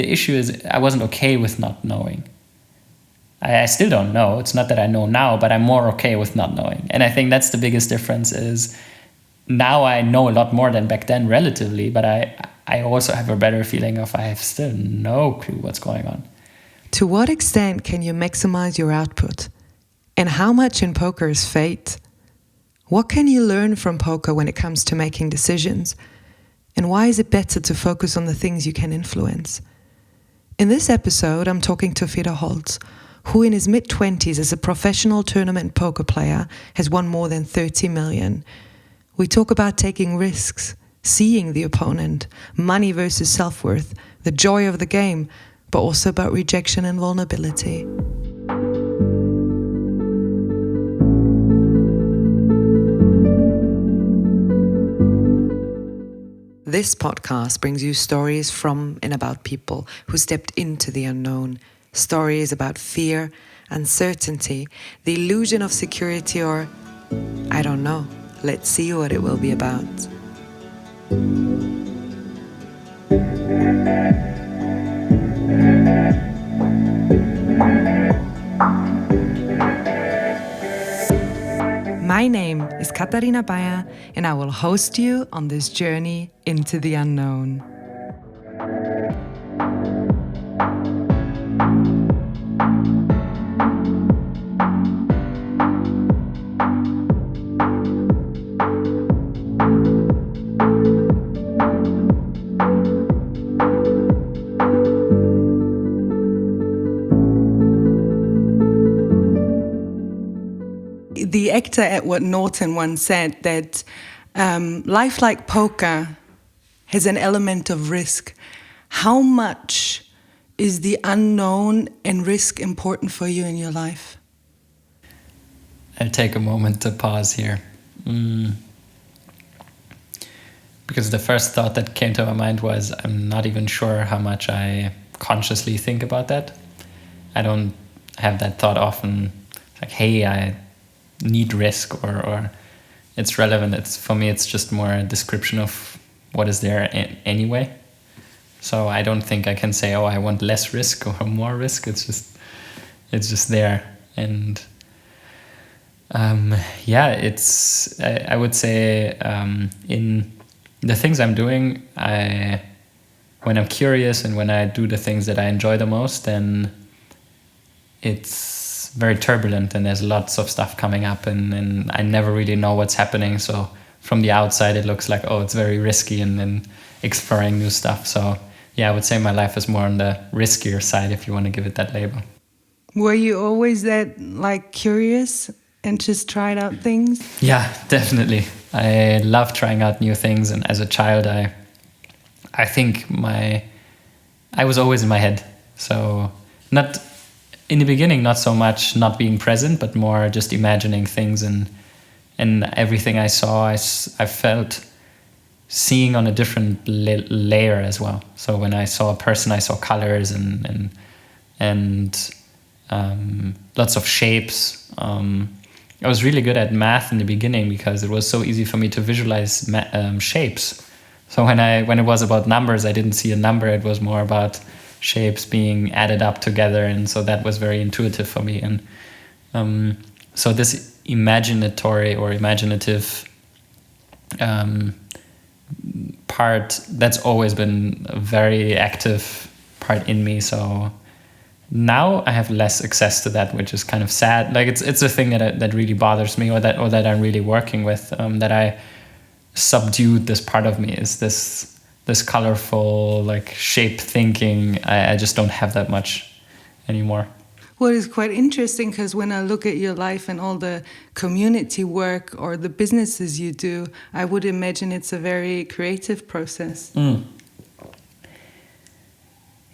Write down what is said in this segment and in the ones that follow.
the issue is I wasn't okay with not knowing. I still don't know. It's not that I know now, but I'm more okay with not knowing. And I think that's the biggest difference is now I know a lot more than back then relatively, but I also have a better feeling of I have still no clue what's going on. To what extent can you maximize your output? And how much in poker is fate? What can you learn from poker when it comes to making decisions? And why is it better to focus on the things you can influence? In this episode, I'm talking to Fedor Holz, who in his mid-20s as a professional tournament poker player has won more than 30 million. We talk about taking risks, seeing the opponent, money versus self-worth, the joy of the game, but also about rejection and vulnerability. This podcast brings you stories from and about people who stepped into the unknown. Stories about fear, uncertainty, the illusion of security, or, I don't know, let's see what it will be about. My name is Katharina Bayer, and I will host you on this journey into the unknown. The actor Edward Norton once said that life like poker has an element of risk. How much is the unknown and risk important for you in your life? I'll take a moment to pause here. Because the first thought that came to my mind was I'm not even sure how much I consciously think about that. I don't have that thought often, like, hey, I need risk or it's relevant. For me, it's just more a description of what is there anyway. So I don't think I can say, oh, I want less risk or more risk. It's just there. And I would say in the things I'm doing, when I'm curious and when I do the things that I enjoy the most, then it's very turbulent and there's lots of stuff coming up and I never really know what's happening. So from the outside, it looks like, oh, it's very risky and exploring new stuff. So yeah, I would say my life is more on the riskier side, if you want to give it that label. Were you always that curious and just tried out things? Yeah, definitely. I love trying out new things. And as a child, I think I was always in my head. So not in the beginning, not so much not being present, but more just imagining things and everything I saw, I felt seeing on a different layer as well. So when I saw a person, I saw colors and lots of shapes. I was really good at math in the beginning because it was so easy for me to visualize shapes. So when it was about numbers, I didn't see a number. It was more about shapes being added up together, and so that was very intuitive for me. And so this imaginative part, that's always been a very active part in me. So now I have less access to that, which is kind of sad. Like it's a thing that really bothers me, or that I'm really working with. That I subdued this part of me, is this colorful, like, shape thinking. I just don't have that much anymore. Well, it's quite interesting because when I look at your life and all the community work or the businesses you do, I would imagine it's a very creative process.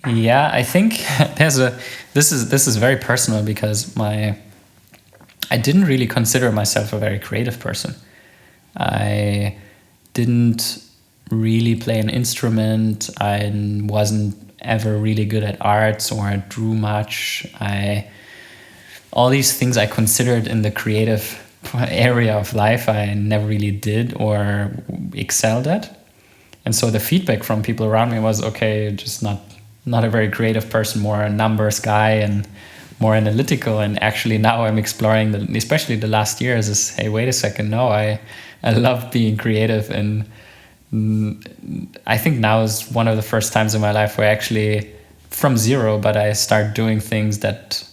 Yeah, I think this is very personal because I didn't really consider myself a very creative person. I didn't really play an instrument. I wasn't ever really good at arts, or I drew much. All these things I considered in the creative area of life, I never really did or excelled at. And so the feedback from people around me was, okay, you're just not not a very creative person, more a numbers guy and more analytical. And actually now I'm exploring, especially the last years, is, hey, wait a second, no, I love being creative. And I think now is one of the first times in my life where actually from zero, but I start doing things that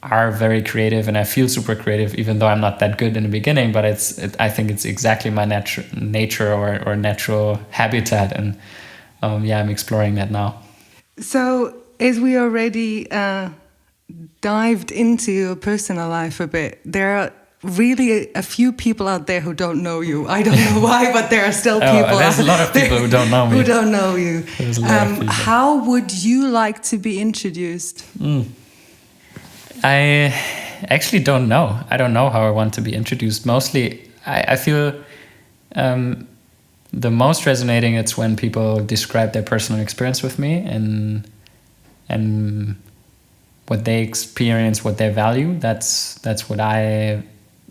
are very creative, and I feel super creative, even though I'm not that good in the beginning, but I think it's exactly my nature or natural habitat. And I'm exploring that now. So, as we already dived into your personal life a bit, there are really a few people out there who don't know you. I don't know why, but there are still people. There's a lot of people who don't know me. Who don't know you. There's a lot of people. How would you like to be introduced? I actually don't know. I don't know how I want to be introduced. Mostly, I feel the most resonating, it's when people describe their personal experience with me and what they experience, what they value. That's what I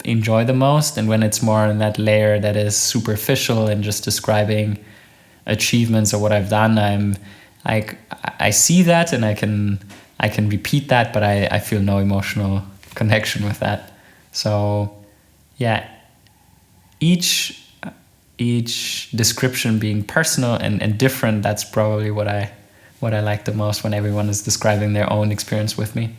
enjoy the most. And when it's more in that layer that is superficial and just describing achievements or what I've done, I see that and I can repeat that, but I feel no emotional connection with that. So yeah, each description being personal and different, that's probably what I like the most, when everyone is describing their own experience with me.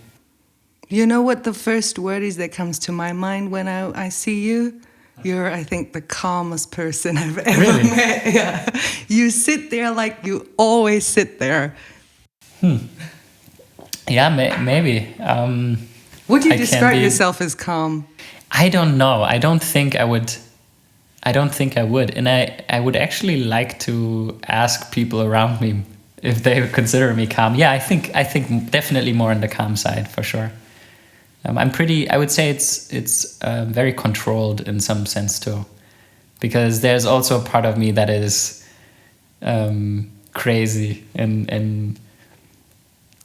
You know what the first word is that comes to my mind when I see you? You're, I think, the calmest person I've ever met. Yeah. You sit there like you always sit there. Yeah, maybe. Would you describe yourself as calm? I don't know. I don't think I would. And I would actually like to ask people around me if they consider me calm. Yeah, I think definitely more on the calm side, for sure. I would say it's very controlled in some sense too, because there's also a part of me that is crazy and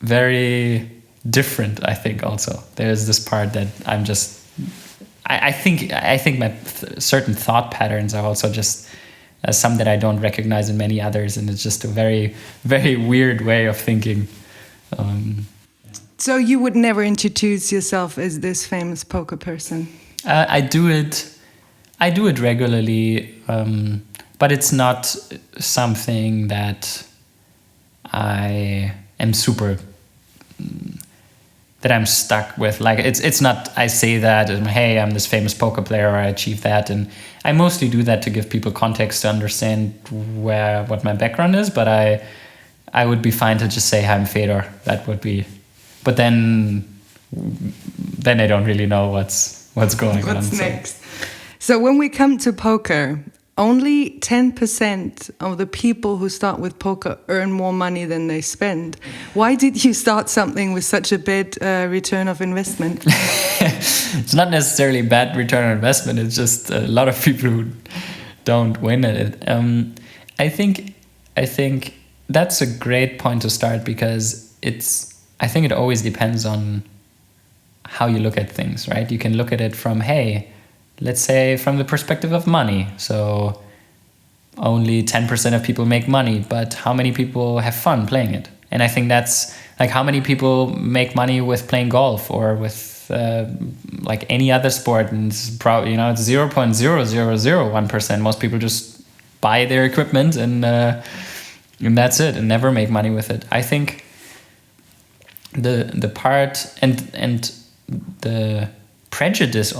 very different. I think also there's this part that I'm just. I think my certain thought patterns are also just some that I don't recognize in many others, and it's just a very, very weird way of thinking. So you would never introduce yourself as this famous poker person? I do it regularly, but it's not something that I am super. That I'm stuck with. Like it's not. I say that, and hey, I'm this famous poker player, or I achieved that, and I mostly do that to give people context to understand what my background is. But I would be fine to just say I'm Fedor. That would be. But then I don't really know what's going on. What's next? So when we come to poker, only 10% of the people who start with poker earn more money than they spend. Why did you start something with such a bad return of investment? It's not necessarily bad return on investment. It's just a lot of people who don't win at it. I think that's a great point to start, because I think it always depends on how you look at things, right? You can look at it from, hey, let's say from the perspective of money. So only 10% of people make money, but how many people have fun playing it? And I think that's like, how many people make money with playing golf or with like any other sport? And it's probably, it's 0.0001%. Most people just buy their equipment and that's it, and never make money with it. I think the part and the prejudice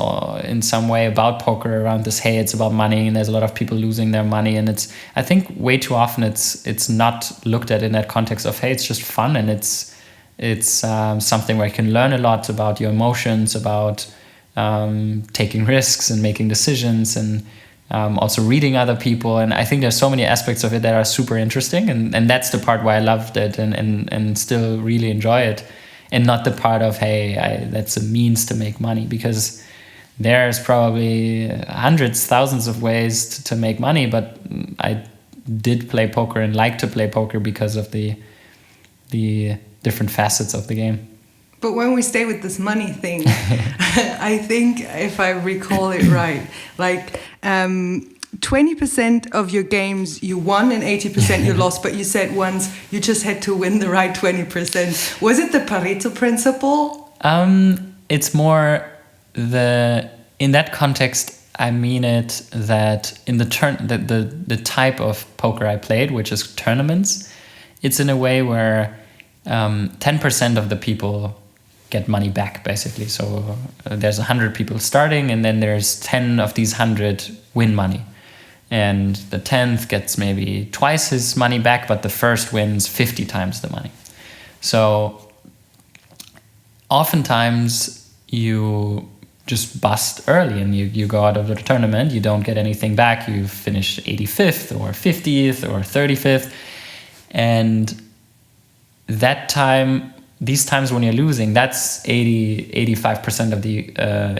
in some way about poker around this, hey, it's about money and there's a lot of people losing their money, and I think way too often it's not looked at in that context of, hey, it's just fun, and it's something where you can learn a lot about your emotions, about taking risks and making decisions, and also reading other people. And I think there's so many aspects of it that are super interesting, and that's the part why I loved it and still really enjoy it. And not the part of, hey, that's a means to make money, because there's probably hundreds, thousands of ways to make money. But I did play poker and like to play poker because of the different facets of the game. But when we stay with this money thing, I think, if I recall it right, like 20% of your games you won and 80% you lost, but you said once you just had to win the right 20%. Was it the Pareto principle? It's more in that context, I mean it that in the type of poker I played, which is tournaments, it's in a way where 10% of the people get money back, basically. So there's 100 people starting, and then there's 10 of these 100 win money. And the 10th gets maybe twice his money back, but the first wins 50 times the money. So oftentimes you just bust early and you go out of the tournament, you don't get anything back, you finish 85th or 50th or 35th. And these times when you're losing, that's 85% of the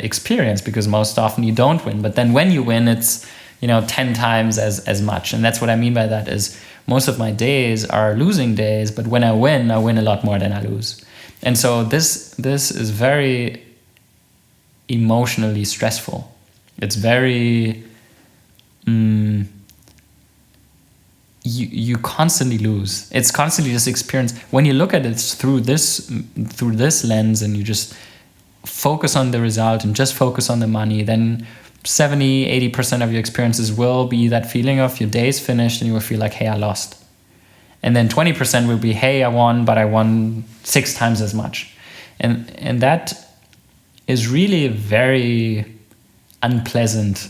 experience, because most often you don't win. But then when you win, it's 10 times as much. And that's what I mean by that is most of my days are losing days, but when I win a lot more than I lose. And so this is very emotionally stressful. It's very you constantly lose. It's constantly this experience. When you look at it through this lens and you just focus on the result and just focus on the money, then 70-80% of your experiences will be that feeling of your day's finished and you will feel like, hey, I lost. And then 20% will be, hey, I won, but I won 6 times as much. And that is really a very unpleasant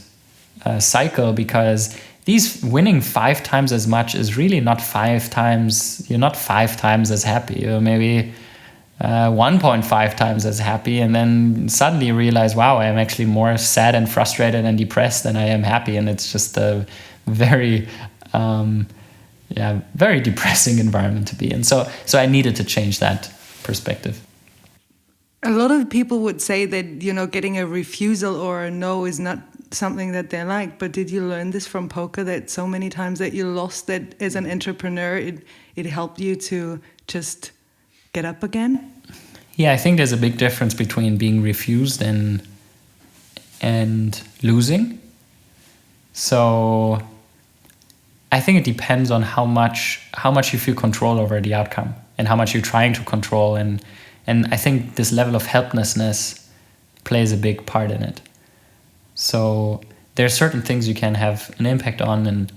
cycle, because these winning 5 times as much is really not 5 times. You're not 5 times as happy. You're maybe 1.5 times as happy, and then suddenly you realize, wow, I am actually more sad and frustrated and depressed than I am happy, and it's just a very, very depressing environment to be in. So I needed to change that perspective. A lot of people would say that, getting a refusal or a no is not something that they like. But did you learn this from poker, that so many times that you lost, that as an entrepreneur, it helped you to just get up again? Yeah, I think there's a big difference between being refused and losing. So I think it depends on how much you feel control over the outcome and how much you're trying to control, and I think this level of helplessness plays a big part in it. So there are certain things you can have an impact on, and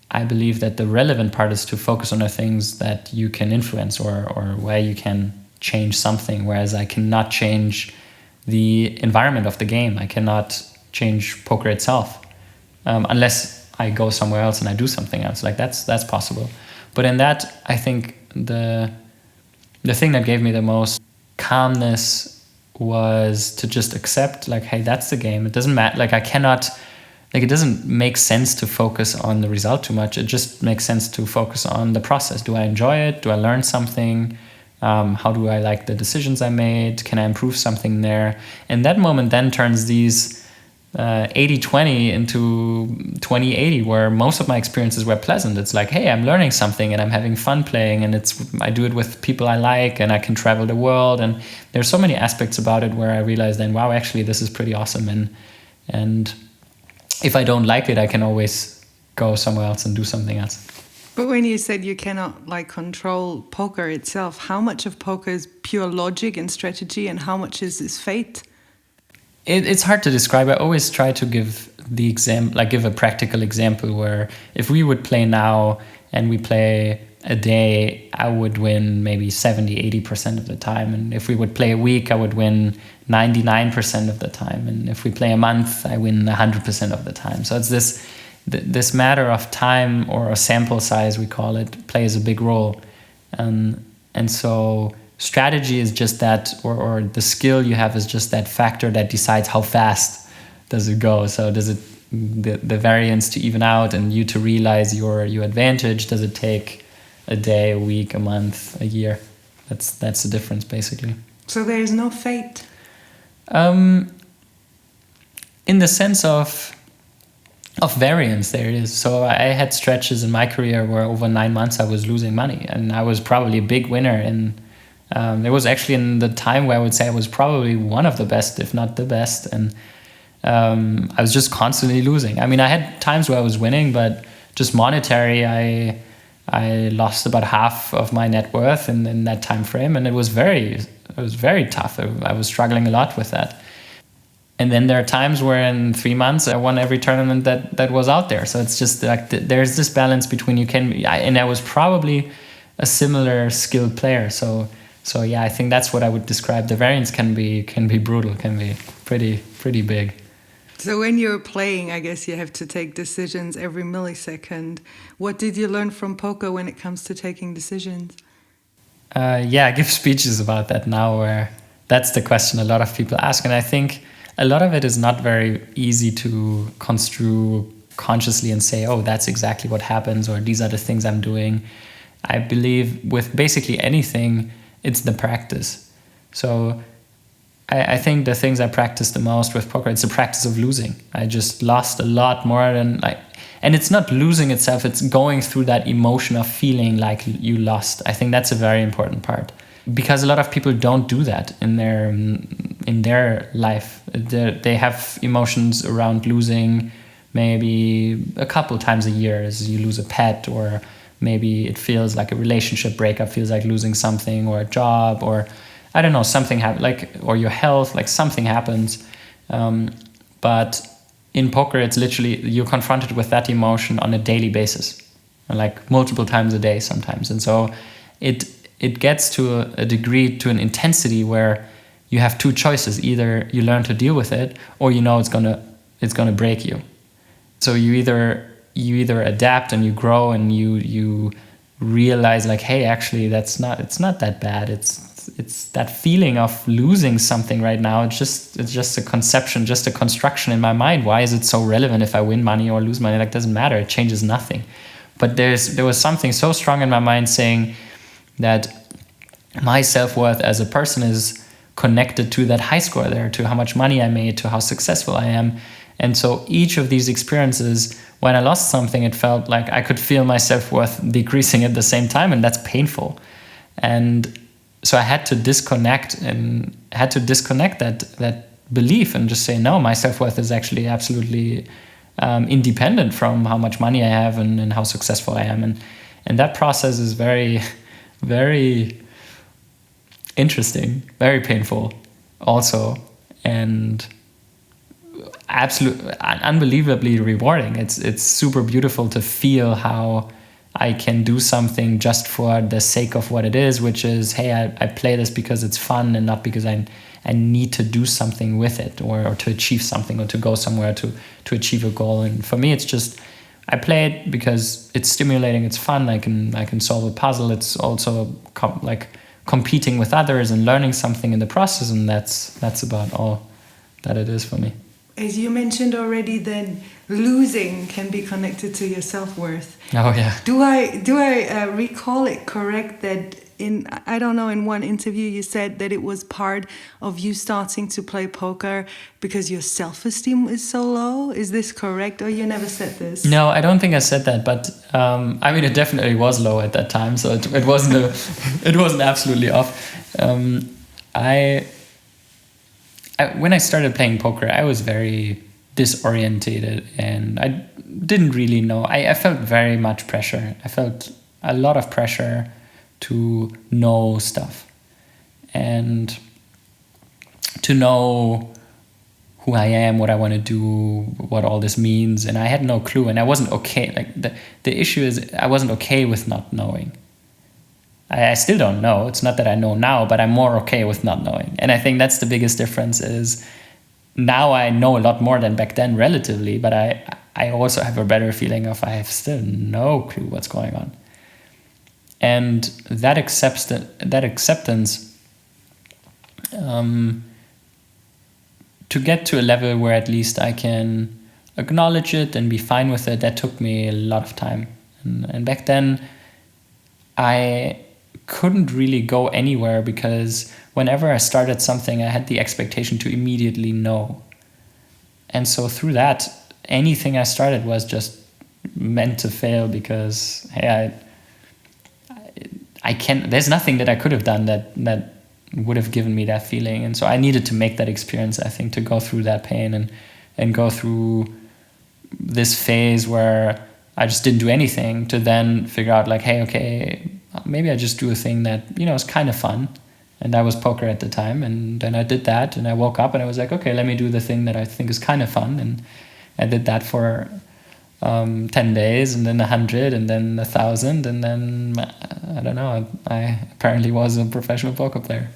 I believe that the relevant part is to focus on the things that you can influence or where you can change something, whereas I cannot change the environment of the game. I cannot change poker itself unless I go somewhere else and I do something else. Like that's possible. But in that, I think the thing that gave me the most calmness was to just accept, like, hey, that's the game. It doesn't matter. Like, it doesn't make sense to focus on the result too much. It just makes sense to focus on the process. Do I enjoy it? Do I learn something? How do I like the decisions I made? Can I improve something there? And that moment then turns these 80-20 into 20-80, where most of my experiences were pleasant. It's like, hey, I'm learning something and I'm having fun playing, and I do it with people I like, and I can travel the world, and there's so many aspects about it where I realized then, wow, actually this is pretty awesome, and if I don't like it, I can always go somewhere else and do something else. But when you said you cannot control poker itself, how much of poker is pure logic and strategy, and how much is fate? It's hard to describe. I always try to give give a practical example where if we would play now and we play a day, I would win maybe 70-80% of the time. And if we would play a week, I would win 99% of the time. And if we play a month, I win 100% of the time. So it's this matter of time, or a sample size, we call it, plays a big role. And so strategy is just that, or the skill you have is just that factor that decides how fast does it go. So does it the variance to even out and you to realize your advantage? Does it take a day, a week, a month, a year? That's the difference, basically. So there is no fate. In the sense of variance, there is. So I had stretches in my career where over 9 months I was losing money, and I was probably a big winner. And it was actually in the time where I would say I was probably one of the best, if not the best. And I was just constantly losing. I mean, I had times where I was winning, but just monetary, I lost about half of my net worth in that time frame, and it was very tough. I was struggling a lot with that. And then there are times where in 3 months I won every tournament that was out there. So it's just like there's this balance between and I was probably a similar skilled player. So yeah, I think that's what I would describe. The variance can be brutal, can be pretty big. So when you're playing, I guess you have to take decisions every millisecond. What did you learn from Poco when it comes to taking decisions? Yeah, I give speeches about that now, where that's the question a lot of people ask. And I think a lot of it is not very easy to construe consciously and say, oh, that's exactly what happens, or these are the things I'm doing. I believe with basically anything, it's the practice. So I think the things I practice the most with poker, it's the practice of losing. I just lost a lot more than and it's not losing itself, it's going through that emotion of feeling like you lost. I think that's a very important part, because a lot of people don't do that in their life. They have emotions around losing maybe a couple times a year, as you lose a pet, or maybe it feels like a relationship breakup, feels like losing something, or a job, or I don't know, something happens, or your health, something happens. But in poker, it's literally, you're confronted with that emotion on a daily basis, multiple times a day sometimes. And so it gets to a degree, to an intensity where you have two choices. Either you learn to deal with it, or it's gonna break you. So you either adapt and you grow and you realize hey, actually it's not that bad. It's that feeling of losing something right now. It's just a conception, just a construction in my mind. Why is it so relevant if I win money or lose money? It doesn't matter. It changes nothing. But there was something so strong in my mind saying that my self-worth as a person is connected to that high score there, to how much money I made, to how successful I am. And so each of these experiences, when I lost something, it felt like I could feel my self-worth decreasing at the same time, and that's painful. And so I had to disconnect that belief and just say, no, my self-worth is actually absolutely independent from how much money I have and how successful I am. And that process is very, very interesting, very painful also, and absolutely unbelievably rewarding. It's super beautiful to feel how I can do something just for the sake of what it is, which is, hey, I play this because it's fun and not because I need to do something with it or to achieve something or to go somewhere to achieve a goal. And for me, it's just, I play it because it's stimulating, it's fun, I can solve a puzzle. It's also competing with others and learning something in the process, and that's about all that it is for me. As you mentioned already, then losing can be connected to your self-worth. Oh yeah. Do I recall it correct that in one interview you said that it was part of you starting to play poker because your self-esteem is so low? Is this correct, or you never said this? No, I don't think I said that, but it definitely was low at that time, so it wasn't it wasn't absolutely off. When I started playing poker, I was very disorientated and I didn't really know. I felt very much pressure. I felt a lot of pressure to know stuff and to know who I am, what I want to do, what all this means. And I had no clue, and I wasn't okay. The issue is I wasn't okay with not knowing. I still don't know. It's not that I know now, but I'm more okay with not knowing. And I think that's the biggest difference is now I know a lot more than back then relatively, but I also have a better feeling of I have still no clue what's going on. And that acceptance to get to a level where at least I can acknowledge it and be fine with it, that took me a lot of time. And back then I couldn't really go anywhere because whenever I started something, I had the expectation to immediately know. And so through that, anything I started was just meant to fail because, hey, I can't, there's nothing that I could have done that would have given me that feeling. And so I needed to make that experience, I think, to go through that pain and and go through this phase where I just didn't do anything to then figure out like, hey, okay, maybe I just do a thing that, is kind of fun. And that was poker at the time. And then I did that, and I woke up and I was like, okay, let me do the thing that I think is kind of fun. And I did that for 10 days, and then 100, and then 1,000. And then, I don't know, I apparently was a professional poker player.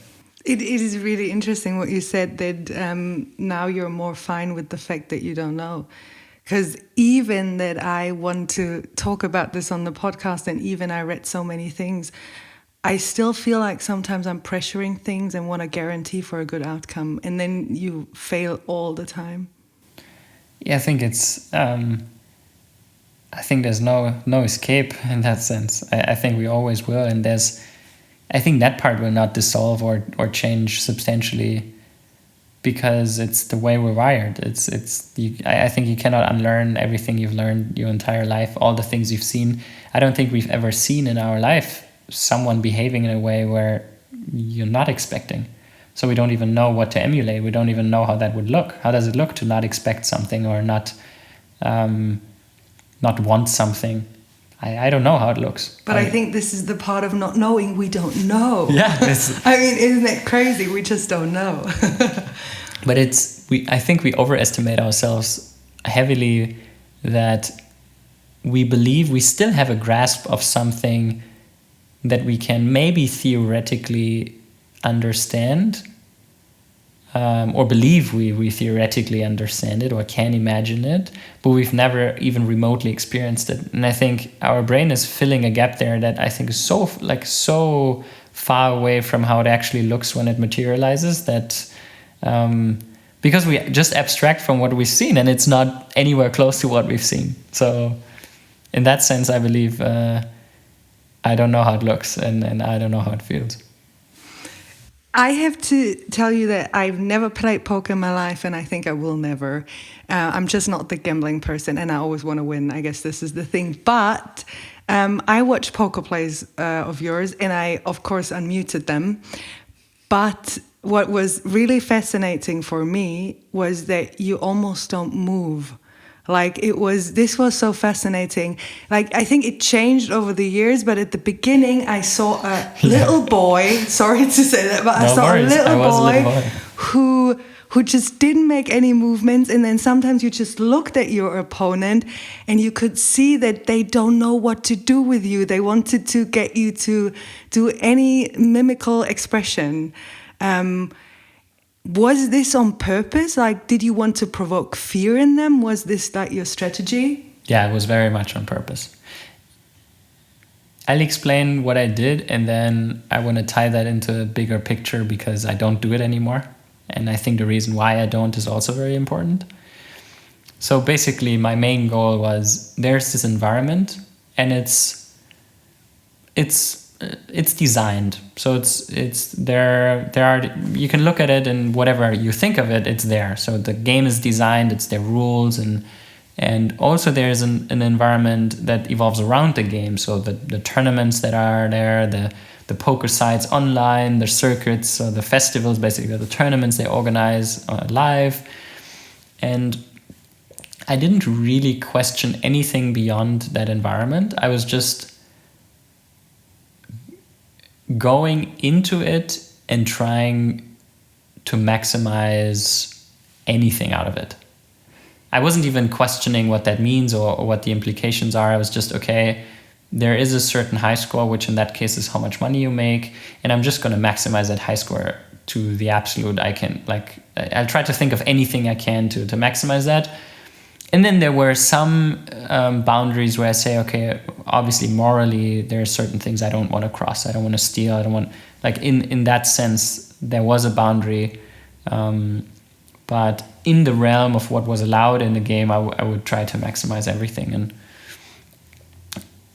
It is really interesting what you said, that now you're more fine with the fact that you don't know. Because even that I want to talk about this on the podcast, and even I read so many things, I still feel like sometimes I'm pressuring things and want to guarantee for a good outcome. And then you fail all the time. Yeah, I think it's... I think there's no escape in that sense. I think we always will. And I think that part will not dissolve or change substantially, because it's the way we're wired. I think you cannot unlearn everything you've learned your entire life, all the things you've seen. I don't think we've ever seen in our life someone behaving in a way where you're not expecting. So we don't even know what to emulate. We don't even know how that would look. How does it look to not expect something or not want something? I don't know how it looks. But I think this is the part of not knowing. We don't know. Yeah. I mean, isn't it crazy? We just don't know. But I think we overestimate ourselves heavily, that we believe we still have a grasp of something that we can maybe theoretically understand, or believe we theoretically understand it or can imagine it, but we've never even remotely experienced it. And I think our brain is filling a gap there that I think is so far away from how it actually looks when it materializes, that because we just abstract from what we've seen, and it's not anywhere close to what we've seen. So in that sense, I believe I don't know how it looks, and I don't know how it feels. I have to tell you that I've never played poker in my life, and I think I will never. I'm just not the gambling person, and I always want to win. I guess this is the thing. But I watched poker plays of yours, and I, of course, unmuted them. But what was really fascinating for me was that you almost don't move. Like this was so fascinating. Like, I think it changed over the years, but at the beginning I saw a little boy, sorry to say that, but I saw a little boy who just didn't make any movements. And then sometimes you just looked at your opponent and you could see that they don't know what to do with you. They wanted to get you to do any mimical expression. Was this on purpose? Like, did you want to provoke fear in them? Was this like your strategy? Yeah, it was very much on purpose. I'll explain what I did, and then I want to tie that into a bigger picture, because I don't do it anymore. And I think the reason why I don't is also very important. So basically, my main goal was, there's this environment, and it's designed. So it's there are, you can look at it, and whatever you think of it, it's there. So the game is designed, it's their rules, and also there's an environment that evolves around the game. So the tournaments that are there, the poker sites online, the circuits, so the festivals, basically the tournaments they organize live. And I didn't really question anything beyond that environment. I was just going into it and trying to maximize anything out of it. I wasn't even questioning what that means or what the implications are. I was just, okay, there is a certain high score, which in that case is how much money you make, and I'm just going to maximize that high score to the absolute I can. Like, I'll try to think of anything I can to maximize that. And then there were some boundaries where I say, okay, obviously morally, there are certain things I don't want to cross. I don't want to steal. I don't want, like, in that sense, there was a boundary. But in the realm of what was allowed in the game, I would try to maximize everything.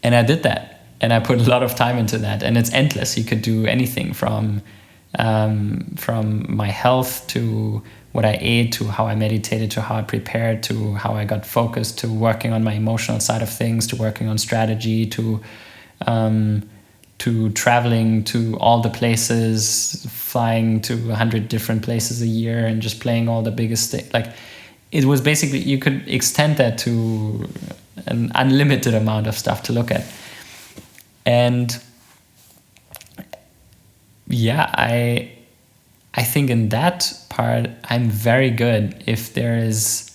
And I did that. And I put a lot of time into that. And it's endless. You could do anything from my health to what I ate, to how I meditated, to how I prepared, to how I got focused, to working on my emotional side of things, to working on strategy, to traveling to all the places, flying to 100 different places a year, and just playing all the biggest things. Like, it was basically, you could extend that to an unlimited amount of stuff to look at. And yeah, I think in that part, I'm very good if there is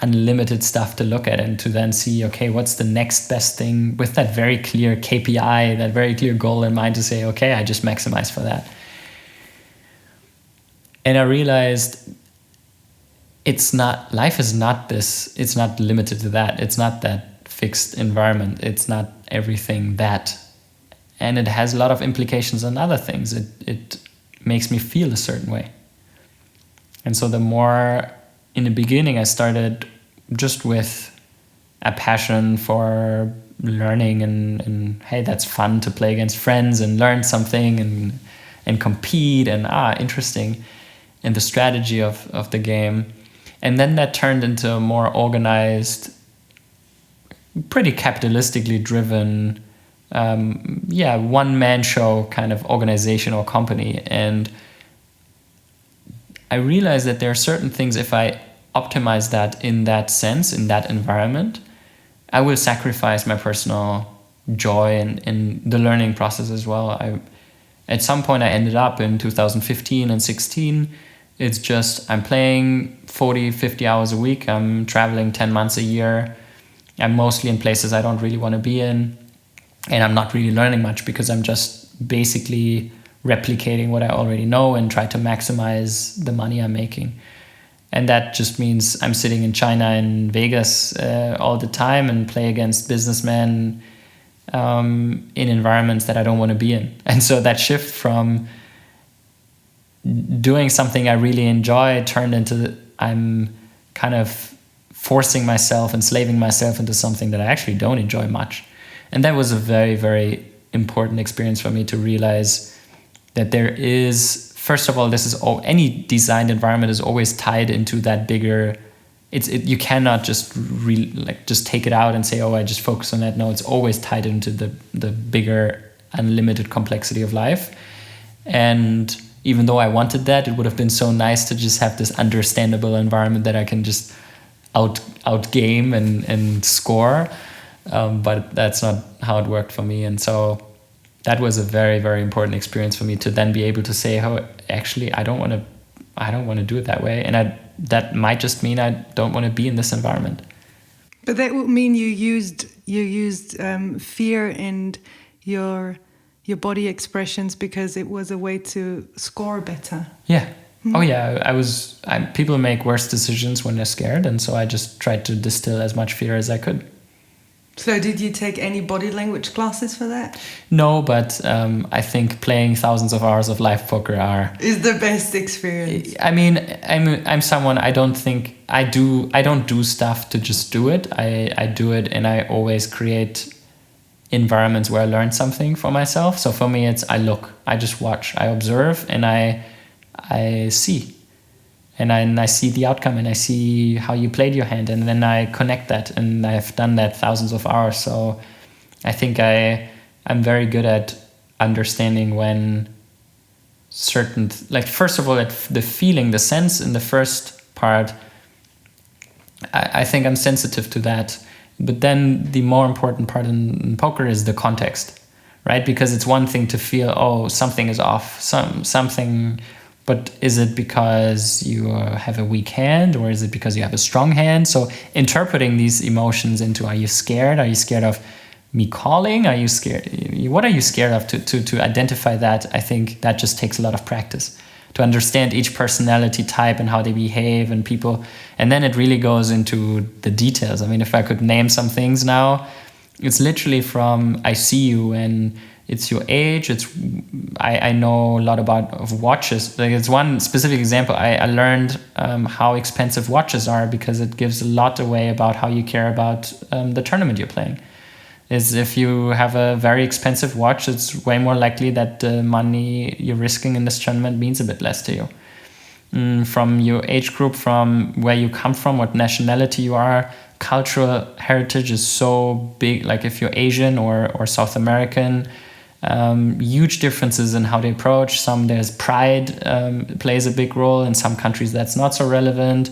unlimited stuff to look at, and to then see, okay, what's the next best thing with that very clear KPI, that very clear goal in mind, to say, okay, I just maximize for that. And I realized life is not this, it's not limited to that. It's not that fixed environment. It's not everything that. And it has a lot of implications on other things. It makes me feel a certain way. And so the more, in the beginning, I started just with a passion for learning and hey, that's fun to play against friends and learn something and compete and interesting, and the strategy of the game. And then that turned into a more organized, pretty capitalistically driven, one-man show kind of organization or company. And I realized that there are certain things, if I optimize that in that sense, in that environment, I will sacrifice my personal joy in the learning process as well. At some point, I ended up in 2015 and 16. It's just, I'm playing 40, 50 hours a week. I'm traveling 10 months a year. I'm mostly in places I don't really want to be in. And I'm not really learning much because I'm just basically replicating what I already know and try to maximize the money I'm making. And that just means I'm sitting in China and Vegas all the time and play against businessmen in environments that I don't want to be in. And so that shift from doing something I really enjoy turned into I'm kind of forcing myself, enslaving myself into something that I actually don't enjoy much. And that was a very, very important experience for me to realize that there is, first of all, any designed environment is always tied into that bigger. You cannot just just take it out and say, oh, I just focus on that. No, it's always tied into the bigger, unlimited complexity of life. And even though I wanted that, it would have been so nice to just have this understandable environment that I can just outgame and score. But that's not how it worked for me. And so that was a very, very important experience for me to then be able to say, oh, actually, I don't want to do it that way. And that might just mean I don't want to be in this environment. But that would mean you used fear and your body expressions because it was a way to score better. Yeah. Mm-hmm. Oh yeah. People make worse decisions when they're scared, and so I just tried to distill as much fear as I could. So did you take any body language classes for that? No, but I think playing thousands of hours of live poker is the best experience. I mean, I'm someone, I don't do stuff to just do it. I do it, and I always create environments where I learn something for myself. So for me, it's I just watch, I observe, and I see. And I see the outcome, and I see how you played your hand, and then I connect that, and I've done that thousands of hours. So I think I'm very good at understanding when certain, first of all, the feeling, the sense in the first part, I think I'm sensitive to that. But then the more important part in poker is the context, right? Because it's one thing to feel, oh, something is off, something. But is it because you have a weak hand, or is it because you have a strong hand? So interpreting these emotions into, are you scared? Are you scared of me calling? Are you scared? What are you scared of? To identify that, I think that just takes a lot of practice to understand each personality type and how they behave and people. And then it really goes into the details. I mean, if I could name some things now, it's literally from I see you and it's your age. I know a lot about watches. It's one specific example. I learned how expensive watches are because it gives a lot away about how you care about the tournament you're playing. Is if you have a very expensive watch, it's way more likely that the money you're risking in this tournament means a bit less to you. From your age group, from where you come from, what nationality you are, cultural heritage is so big. Like if you're Asian or South American, huge differences in how they approach. There's pride plays a big role. In some countries that's not so relevant.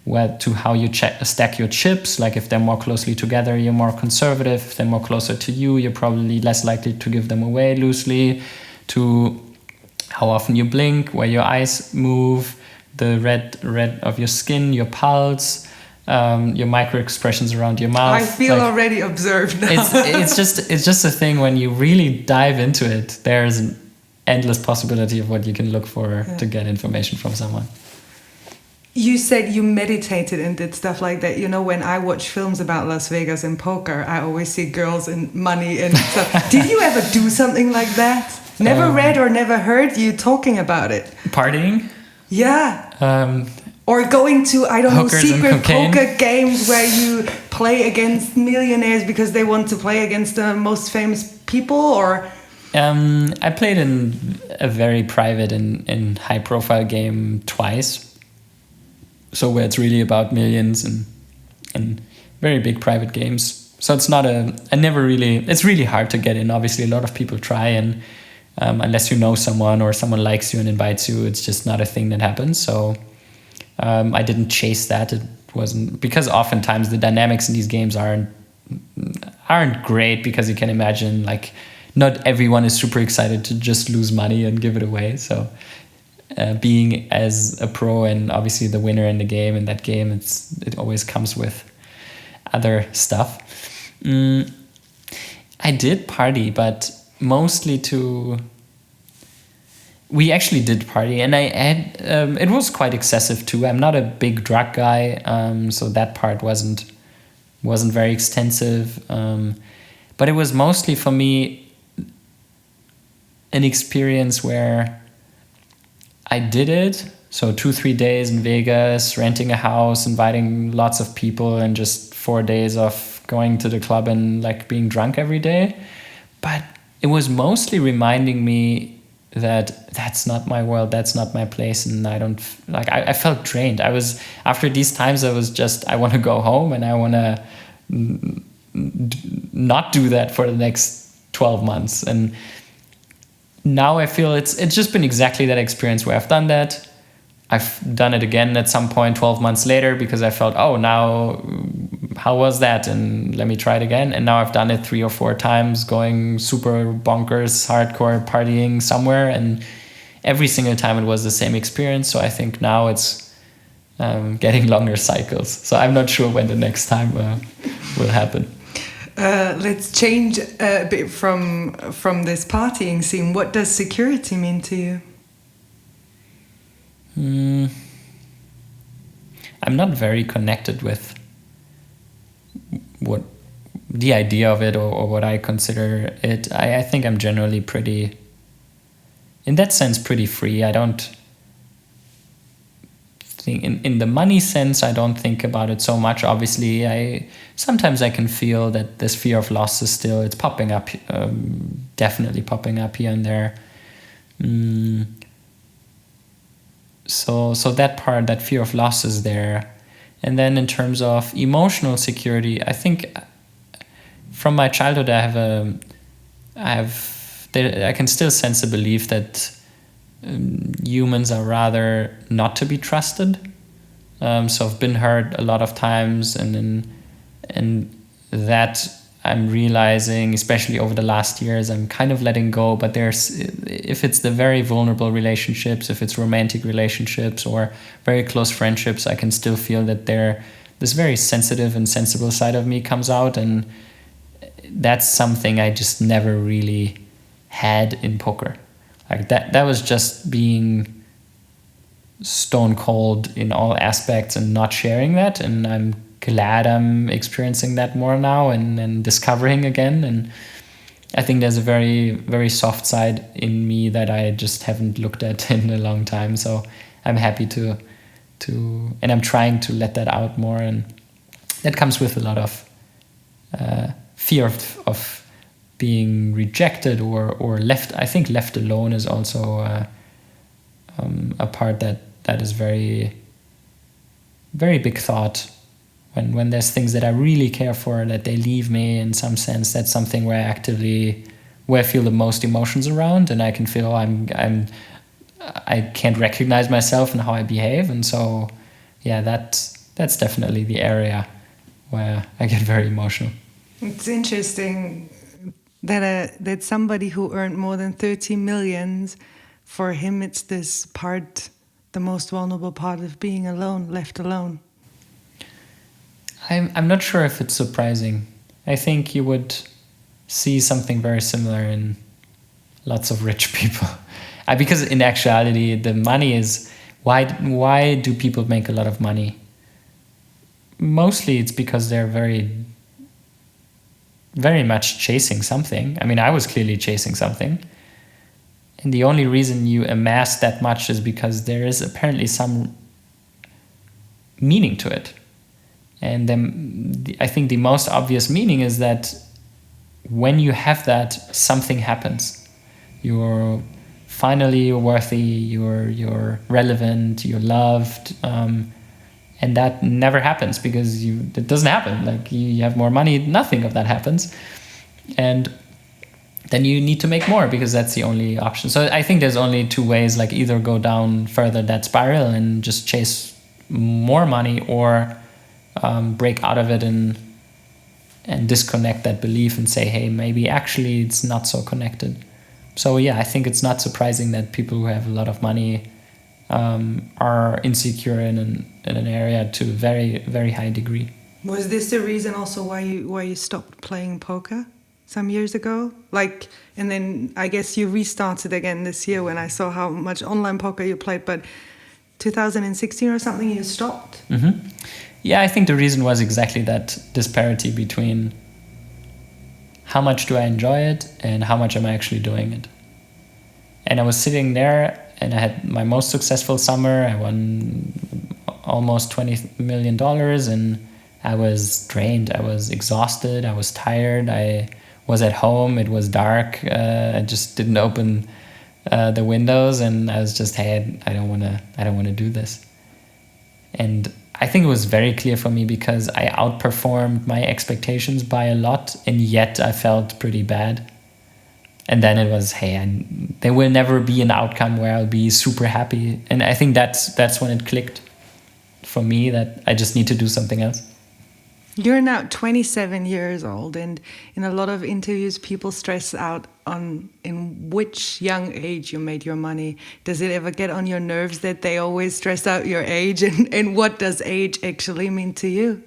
to how you stack your chips. Like if they're more closely together, you're more conservative. If they're more closer to you, you're probably less likely to give them away loosely. To how often you blink, where your eyes move, the red of your skin, your pulse, your micro expressions around your mouth. I feel already observed now. it's just a thing. When you really dive into it, there's an endless possibility of what you can look for to get information from someone. You said you meditated and did stuff like that. You know, when I watch films about Las Vegas and poker, I always see girls and money and stuff. Did you ever do something like that? Never read or never heard you talking about it. Partying? Yeah. Or going to, I don't know, secret poker games where you play against millionaires because they want to play against the most famous people, or... I played in a very private and high-profile game twice. So where it's really about millions and very big private games. So it's not it's really hard to get in. Obviously, a lot of people try, and unless you know someone or someone likes you and invites you, it's just not a thing that happens. So I didn't chase that. It wasn't, because oftentimes the dynamics in these games aren't great, because you can imagine, like, not everyone is super excited to just lose money and give it away. So being as a pro and obviously the winner in the game, in that game, it always comes with other stuff. I did party, but mostly we actually did party, and I had it was quite excessive too. I'm not a big drug guy, so that part wasn't very extensive, but it was mostly for me an experience where I did it. So 2-3 days in Vegas, renting a house, inviting lots of people, and just 4 days of going to the club and like being drunk every day. But it was mostly reminding me that that's not my world, that's not my place, and I felt drained. After these times, I want to go home, and I want to not do that for the next 12 months. And now I feel it's just been exactly that experience where I've done that. I've done it again at some point 12 months later, because I felt, now how was that? And let me try it again. And now I've done it 3 or 4 times, going super bonkers, hardcore partying somewhere. And every single time it was the same experience. So I think now it's getting longer cycles. So I'm not sure when the next time will happen. Let's change a bit from this partying scene. What does security mean to you? I'm not very connected with what the idea of it or what I consider it. I think I'm generally pretty, in that sense, pretty free. I don't think in the money sense, I don't think about it so much. Obviously, sometimes I can feel that this fear of loss is still, it's popping up, definitely popping up here and there. So that part, that fear of loss is there. And then in terms of emotional security, I think from my childhood, I can still sense a belief that humans are rather not to be trusted. So I've been hurt a lot of times, and that I'm realizing, especially over the last years, I'm kind of letting go. But if it's the very vulnerable relationships, if it's romantic relationships or very close friendships, I can still feel that this very sensitive and sensible side of me comes out. And that's something I just never really had in poker. Like that was just being stone cold in all aspects and not sharing that. And I'm glad I'm experiencing that more now and discovering again. And I think there's a very, very soft side in me that I just haven't looked at in a long time. So I'm happy to and I'm trying to let that out more. And that comes with a lot of fear of being rejected or left. I think left alone is also a part that is very, very big thought. When there's things that I really care for, that they leave me in some sense, that's something where I feel the most emotions around, and I can feel I can't recognize myself and how I behave. And so, yeah, that that's definitely the area where I get very emotional. It's interesting that somebody who earned more than 30 millions, for him it's this part, the most vulnerable part of being alone, left alone. I'm not sure if it's surprising. I think you would see something very similar in lots of rich people. Because in actuality, the money is... Why do people make a lot of money? Mostly it's because they're very, very much chasing something. I mean, I was clearly chasing something. And the only reason you amass that much is because there is apparently some meaning to it. And then I think the most obvious meaning is that when you have that, something happens. You're finally worthy, you're relevant, you're loved, and that never happens because it doesn't happen. Like you have more money, nothing of that happens, and then you need to make more because that's the only option. So I think there's only two ways: like either go down further that spiral and just chase more money, or break out of it and disconnect that belief and say, hey, maybe actually it's not so connected. So yeah, I think it's not surprising that people who have a lot of money are insecure in an area to a very, very high degree. Was this the reason also why you stopped playing poker some years ago? Like, and then I guess you restarted again this year when I saw how much online poker you played, but 2016 or something you stopped? Mm-hmm. Yeah, I think the reason was exactly that disparity between how much do I enjoy it and how much am I actually doing it. And I was sitting there and I had my most successful summer. I won almost $20 million and I was drained. I was exhausted. I was tired. I was at home. It was dark. I just didn't open the windows and I was just, hey, I don't want to do this. And I think it was very clear for me because I outperformed my expectations by a lot, and yet I felt pretty bad. And then it was, hey, there will never be an outcome where I'll be super happy. And I think that's when it clicked for me that I just need to do something else. You're now 27 years old, and in a lot of interviews, people stress out on in which young age you made your money. Does it ever get on your nerves that they always stress out your age? And what does age actually mean to you?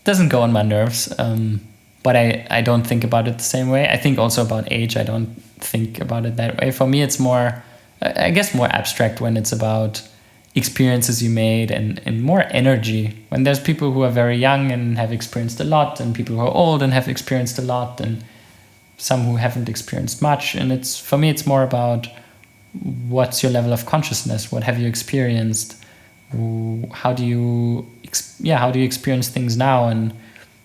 It doesn't go on my nerves, but I don't think about it the same way. I think also about age, I don't think about it that way. For me, it's more, I guess, more abstract when it's about experiences you made and more energy. When there's people who are very young and have experienced a lot, and people who are old and have experienced a lot, and some who haven't experienced much. And it's, for me, it's more about what's your level of consciousness? What have you experienced? How do you experience things now? And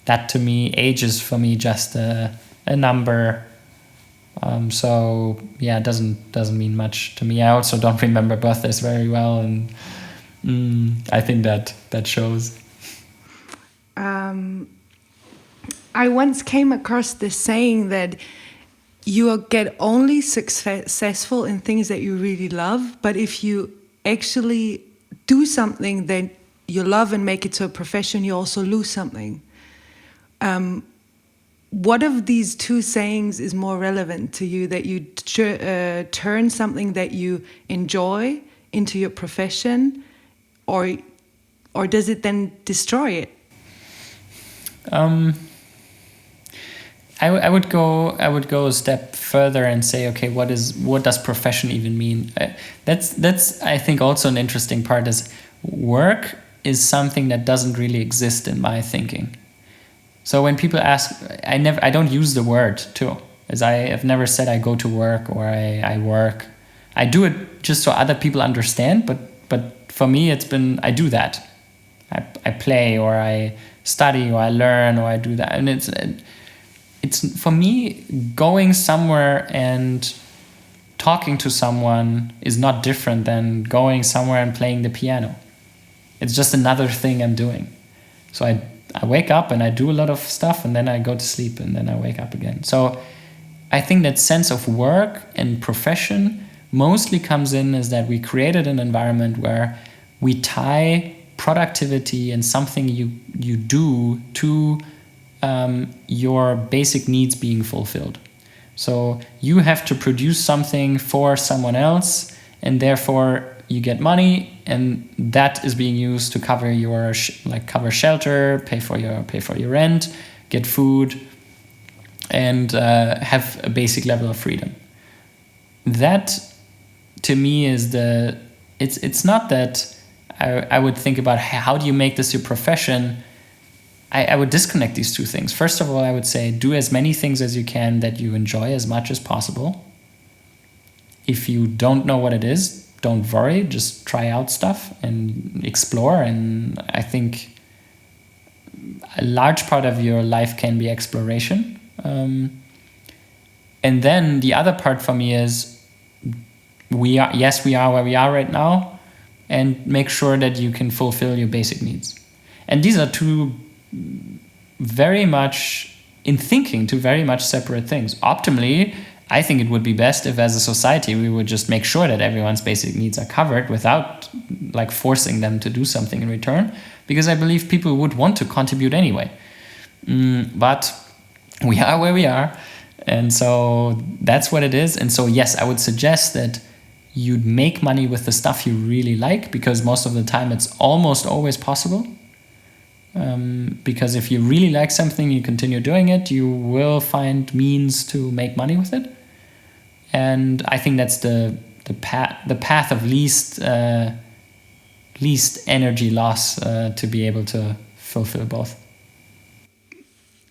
that, to me, age is for me just a number. So yeah, it doesn't mean much to me. I also don't remember birthdays very well, and I think that shows. I once came across this saying that you get only successful in things that you really love, but if you actually do something that you love and make it to a profession, you also lose something. What of these two sayings is more relevant to you, that you turn something that you enjoy into your profession, or does it then destroy it? I would go a step further and say, okay, what does profession even mean? That's I think also an interesting part, is work is something that doesn't really exist in my thinking. So when people ask, I don't use the word too, as I have never said I go to work or I work. I do it just so other people understand, but for me it's been, I do that. I play, or I study, or I learn, or I do that. And it's for me, going somewhere and talking to someone is not different than going somewhere and playing the piano. It's just another thing I'm doing. So I wake up and I do a lot of stuff, and then I go to sleep, and then I wake up again. So I think that sense of work and profession mostly comes in is that we created an environment where we tie productivity and something you do to your basic needs being fulfilled. So you have to produce something for someone else, and therefore you get money, and that is being used to cover your cover shelter, pay for your rent, get food, and have a basic level of freedom. That, to me, is it's not that I would think about how do you make this your profession. I would disconnect these two things. First of all, I would say do as many things as you can that you enjoy as much as possible. If you don't know what it is, don't worry, just try out stuff and explore. And I think a large part of your life can be exploration. And then the other part for me is we are where we are right now, and make sure that you can fulfill your basic needs. And these are two very much separate things. Optimally, I think it would be best if as a society we would just make sure that everyone's basic needs are covered without forcing them to do something in return, because I believe people would want to contribute anyway. But we are where we are, and so that's what it is. And so yes, I would suggest that you'd make money with the stuff you really like, because most of the time it's almost always possible. Because if you really like something, you continue doing it, you will find means to make money with it. And I think that's the path of least energy loss to be able to fulfill both.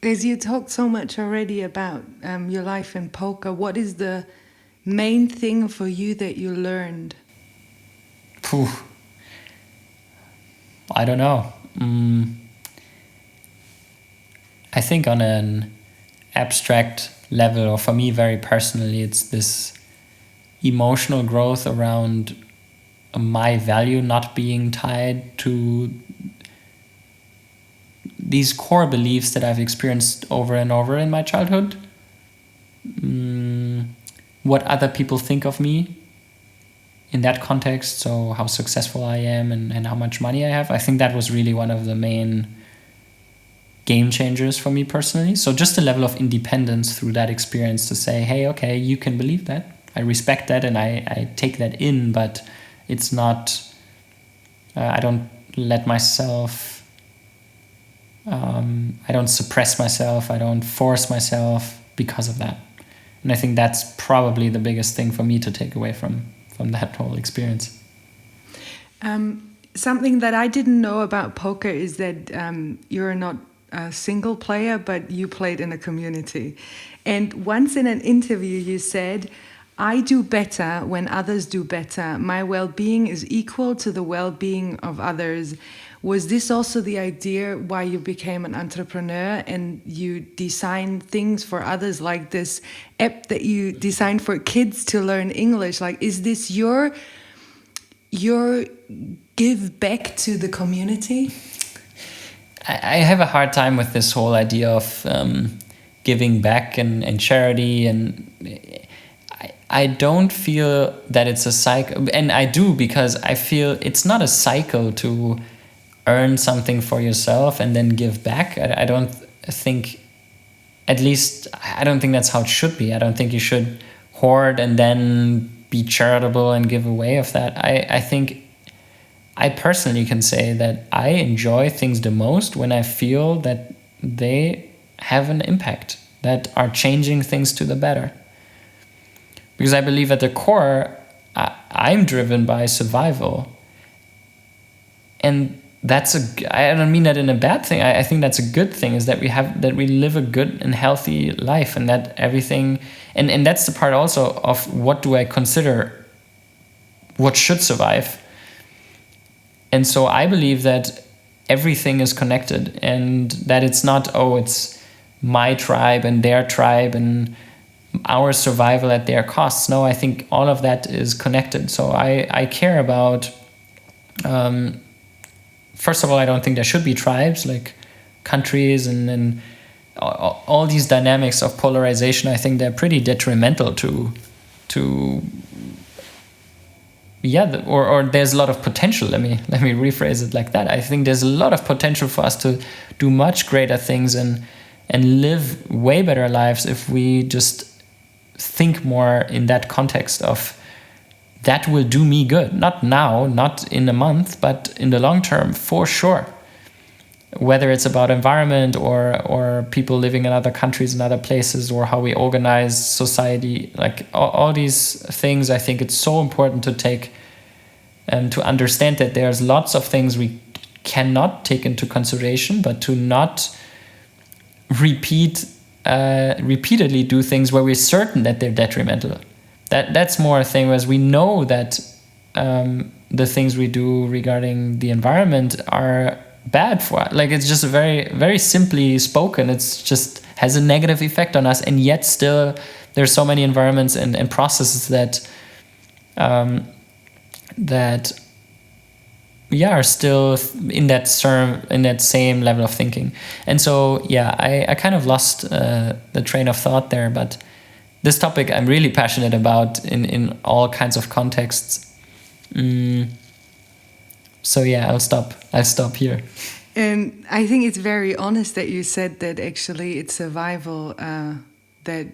As you talked so much already about your life in Poco, what is the main thing for you that you learned? I don't know. I think on an abstract level, or for me very personally, it's this emotional growth around my value not being tied to these core beliefs that I've experienced over and over in my childhood. What other people think of me in that context, so how successful I am and how much money I have. I think that was really one of the main game changers for me personally. So just a level of independence through that experience to say, hey, okay, you can believe that. I respect that and I take that in, but it's not, I don't let myself, I don't suppress myself, I don't force myself because of that. And I think that's probably the biggest thing for me to take away from that whole experience. Something that I didn't know about poker is that you're not a single player, but you played in a community. And once in an interview you said, I do better when others do better. My well-being is equal to the well-being of others. Was this also the idea why you became an entrepreneur and you design things for others, like this app that you designed for kids to learn English? Like, is this your give back to the community? I have a hard time with this whole idea of giving back and charity, and I don't feel that it's a cycle, and I do, because I feel it's not a cycle to earn something for yourself and then give back. I don't think, at least I don't think that's how it should be. I don't think you should hoard and then be charitable and give away of that. I think I personally can say that I enjoy things the most when I feel that they have an impact, that are changing things to the better. Because I believe at the core, I'm driven by survival. And I don't mean that in a bad thing. I think that's a good thing, is that we live a good and healthy life, and that everything, and that's the part also of what do I consider what should survive. And so I believe that everything is connected, and that it's not, it's my tribe and their tribe and our survival at their costs. No, I think all of that is connected. So I care about, first of all, I don't think there should be tribes, like countries and all these dynamics of polarization. I think they're pretty detrimental to or there's a lot of potential. Let me rephrase it like that. I think there's a lot of potential for us to do much greater things and live way better lives if we just think more in that context of that will do me good. Not now, not in a month, but in the long term, for sure. Whether it's about environment or people living in other countries and other places, or how we organize society, like all these things, I think it's so important to take to understand that there's lots of things we cannot take into consideration, but to not repeatedly do things where we're certain that they're detrimental. That's more a thing, whereas we know that the things we do regarding the environment are bad for us. Like, it's just very, very simply spoken. It's just has a negative effect on us, and yet still there's so many environments and processes that are still in that same level of thinking. And so I kind of lost the train of thought there, but this topic I'm really passionate about in all kinds of contexts. So I'll stop here. And I think it's very honest that you said that actually it's survival that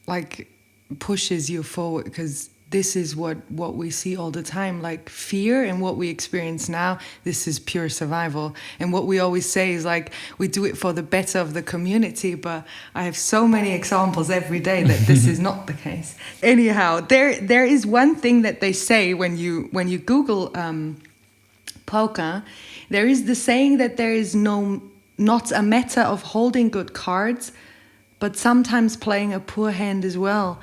like pushes you forward, because this is what we see all the time, like fear, and what we experience now, this is pure survival. And what we always say is like, we do it for the better of the community, but I have so many examples every day that this is not the case. Anyhow, there is one thing that they say when you Google Poco, there is the saying that there is not a matter of holding good cards, but sometimes playing a poor hand as well.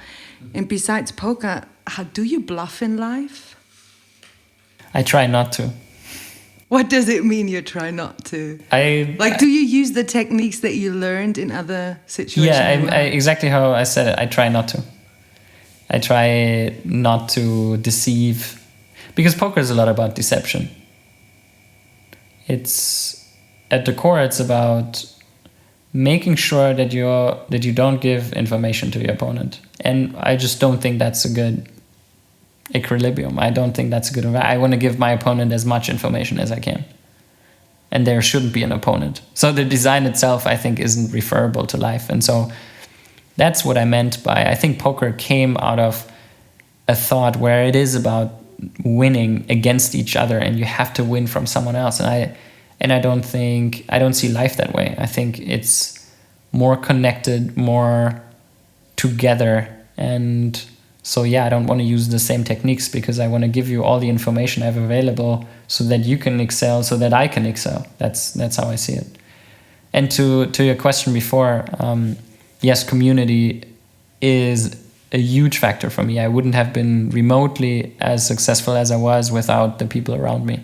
And besides poker, how do you bluff in life? I try not to. What does it mean you try not to? Do you use the techniques that you learned in other situations? Yeah, exactly how I said it. I try not to. I try not to deceive, because poker is a lot about deception. It's at the core. It's about making sure that you don't give information to your opponent, and I just don't think that's a good equilibrium. I don't think that's a good. I want to give my opponent as much information as I can, and there shouldn't be an opponent. So the design itself, I think, isn't referable to life, and so that's what I meant by, I think poker came out of a thought where it is about winning against each other, and you have to win from someone else. And I don't see life that way. I think it's more connected, more together. And so I don't want to use the same techniques, because I want to give you all the information I have available so that you can excel, so that I can excel. That's how I see it. And to your question before, yes, community is a huge factor for me. I wouldn't have been remotely as successful as I was without the people around me.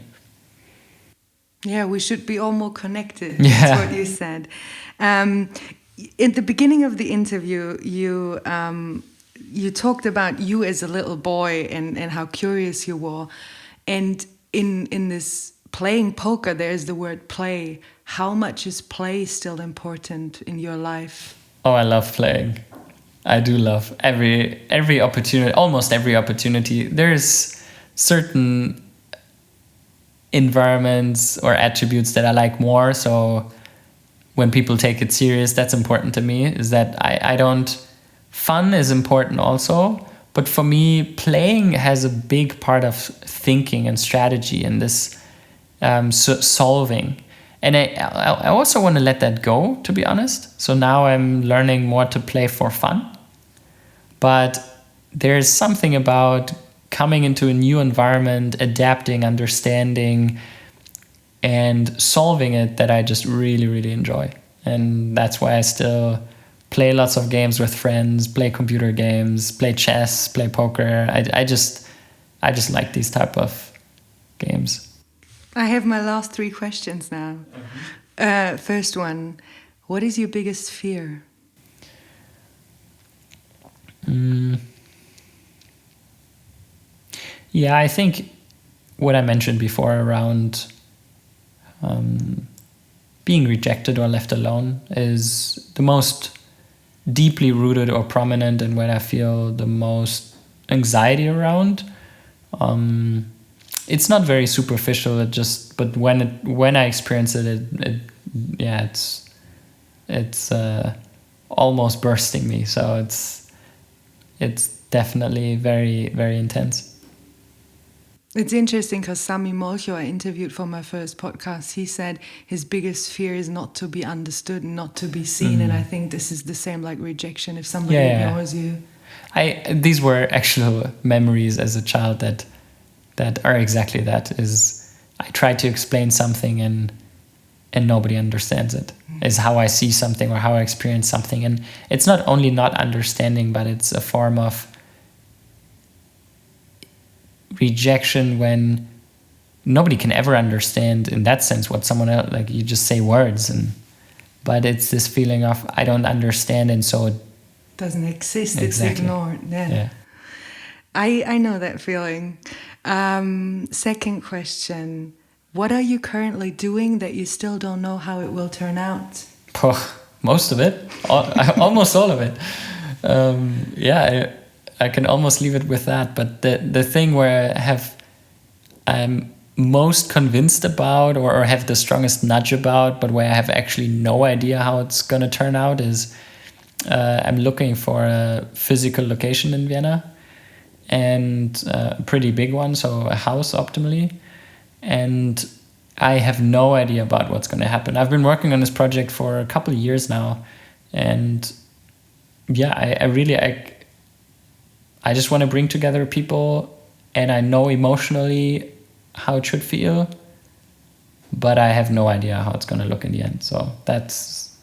Yeah, we should be all more connected. That's what you said. In the beginning of the interview, you talked about you as a little boy and how curious you were. And in this playing poker, there's the word play. How much is play still important in your life? Oh, I love playing. I do love every opportunity, almost every opportunity. There's certain environments or attributes that I like more. So when people take it serious, that's important to me. Is that I don't. Fun is important also, but for me, playing has a big part of thinking and strategy and this solving. And I also want to let that go, to be honest. So now I'm learning more to play for fun. But there's something about coming into a new environment, adapting, understanding, and solving it that I just really, really enjoy. And that's why I still play lots of games with friends, play computer games, play chess, play poker. I just like these type of games. I have my last 3 questions now. First one, what is your biggest fear? Yeah, I think what I mentioned before around being rejected or left alone is the most deeply rooted or prominent, and when I feel the most anxiety around. It's not very superficial. But when I experience it's almost bursting me. So it's definitely very, very intense. It's interesting because Sami Molcho, I interviewed for my first podcast, he said his biggest fear is not to be understood and not to be seen. And I think this is the same like rejection if somebody ignores you. These were actual memories as a child that are exactly that. Is I try to explain something and nobody understands it. Is how I see something or how I experience something. And it's not only not understanding, but it's a form of rejection when nobody can ever understand in that sense what someone else, like you just say words, but it's this feeling of I don't understand, and so it doesn't exist. Exactly. It's ignored. Yeah. I know that feeling. Second question, what are you currently doing that you still don't know how it will turn out? Most of it, almost all of it. I can almost leave it with that. But the thing where I'm most convinced about or have the strongest nudge about, but where I have actually no idea how it's going to turn out is I'm looking for a physical location in Vienna, and a pretty big one, so a house optimally. And I have no idea about what's going to happen. I've been working on this project for a couple of years now, and I just want to bring together people, and I know emotionally how it should feel, but I have no idea how it's going to look in the end. So let's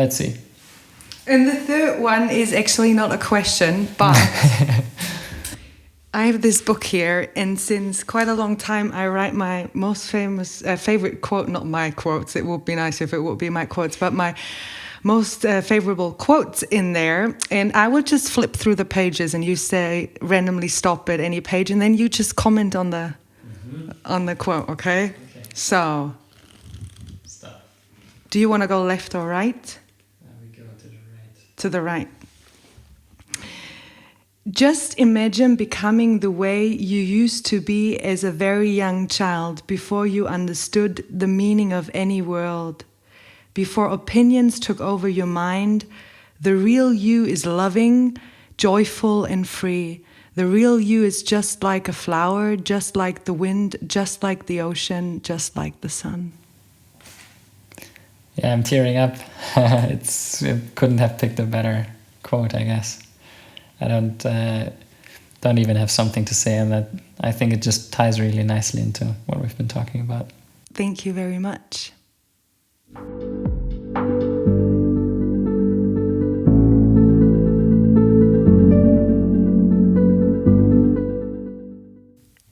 see. And the third one is actually not a question, but I have this book here, and since quite a long time I write my most famous favorite quote, not my quotes, it would be nice if it would be my quotes, but my most favorable quotes in there, and I will just flip through the pages and you say randomly stop at any page and then you just comment on the quote, okay? So Stop. Do you want to go left or right? We go to the right. To the right. Just imagine becoming the way you used to be as a very young child before you understood the meaning of any world. Before opinions took over your mind, the real you is loving, joyful, and free. The real you is just like a flower, just like the wind, just like the ocean, just like the sun. Yeah, I'm tearing up. It couldn't have picked a better quote, I guess. I don't even have something to say on that. I think it just ties really nicely into what we've been talking about. Thank you very much.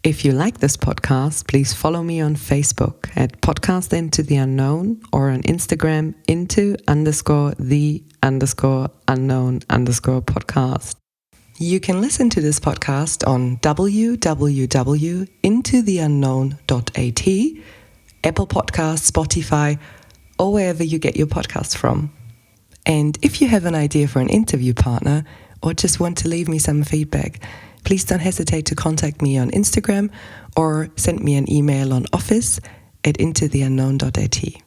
If you like this podcast, please follow me on Facebook at Podcast Into the Unknown or on Instagram into_the_unknown_podcast. You can listen to this podcast on www.intotheunknown.at, Apple Podcasts, Spotify, or wherever you get your podcasts from. And if you have an idea for an interview partner or just want to leave me some feedback, please don't hesitate to contact me on Instagram or send me an email on office@intotheunknown.at.